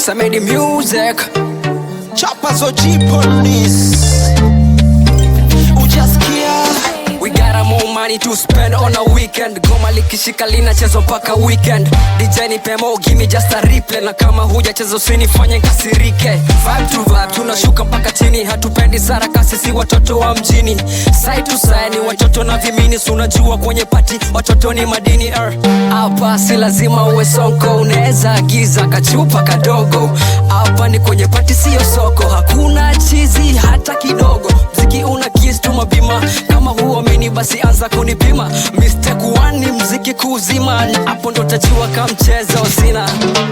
Yes, I made the music. Choppers OG Police. Ujasikia. We got more money to spend on a weekend. Goma likishika linachezwa mpaka weekend. DJ nipe mo, give me just a replay. Na kama hujacheza usinifanye kasirike. Vibe to vibe, tunashuka mpaka chini. Hatupendi sarakasi, si watoto wa mjini. Side to side ni watoto na vimini. Unajua kwenye party, watoto ni madini. Hapa si lazima uwe sonko. Unaweza agiza kachupa kadogo. Hapa ni kwenye party, sio soko. Hakuna chizi hata kidogo. Mziki una kiss tu mabima. Kama huamini basi anza kunipima. Mistake 1 ni mziki kuzima. Hapo ndo tajua kama mchezo sina.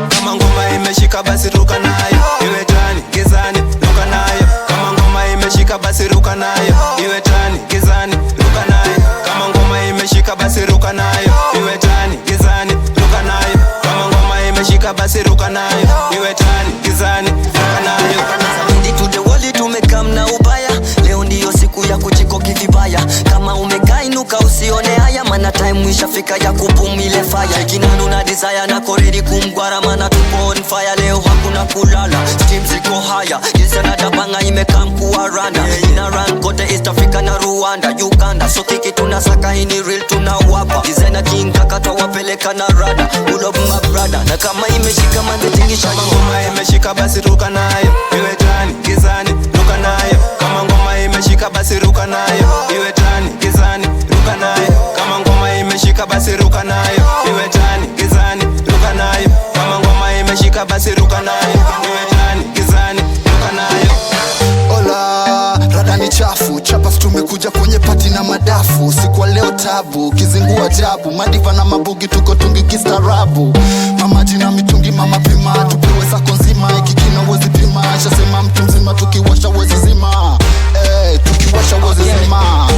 Kama ngoma imeshika basi ruka nayo. Iwe tani, gizani, ruka nayo. Kama ngoma imeshika basi ruka nayo. Iwe tani, gizani, ruka nayo. Kama ngoma imeshika basi ruka nayo. Iwe tani, gizani, ruka nayo. Kama ngoma imeshika basi ruka nayo. Iwe tani, gizani, ruka nayo.Indi to the world tumekam na ubaya. Leo ndiyo siku ya kujikoki vibaya. Kama umekaa inuka usione haya. Mana time ishafika ya kupum ile fire. Kinanu na desire na koredi kumgwara. Mana tupo on fire leo hakuna kulala. Steam ziko haya. Jinsi anadabanga imekam kuwa randa. Ina run kote East Africa na Rwanda Uganda. So kiki tunasaka hini real tunawapa. Designer king kaka tawapeleka na rada. Pull up my brother. Na kama imeshika mande tingisha. Kama ngoma imeshika basi ruka nayo. Iwe tani, gizani, ruka nayo. Kama ngoma imeshika basi ruka nayo. Iwe tani, gizani, ruka nayo. Kama ngoma imeshika basi ruka nayo. Iwe tani, gizani, ruka nayo. Kama ngoma imeshika basi ruka nayo. Iwe tani, gizani, ruka nayo. Ola, rada ni chafu. Chapas tumekuja kwenye pati na madafu. Siku leo tabu, kizingua jabu. Madiva na mabugi tuko tungi kistaarabu. Mama jina mitungi mama pima. Tupewe sako nzima, ikikina wezi pima. Shasema mtu mzima tukiwasha wezi zima. Tukiwasha wezi zima.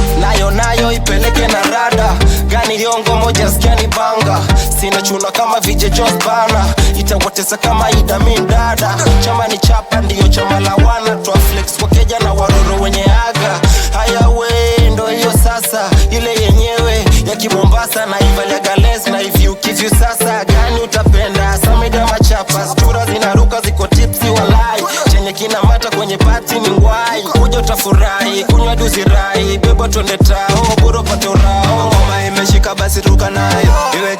Nayo ipeleke na rada. Gani yongo moja skiani banga. Sina chuna kama VJ Jones bana. Itawatesa kama Idamin dada. Chama ni chapa ndiyo chama la wana. Tua flex kwa keja na waroro wenye aga. Haya we ndo hiyo sasa. Ile yenyewe ya Kimombasa na Ivalia Gales na if you kiss you sasa. Gani utapenda samida machapa. Stura zinaruka ziko tipsi walai. Chenye kina mata kwenye pati ni ngwai. Kuja utafurahi, kunywa duzi rai. Bebo tuende tao, buro pato rao. Ngoma imeshika basi ruka nayo. Iwe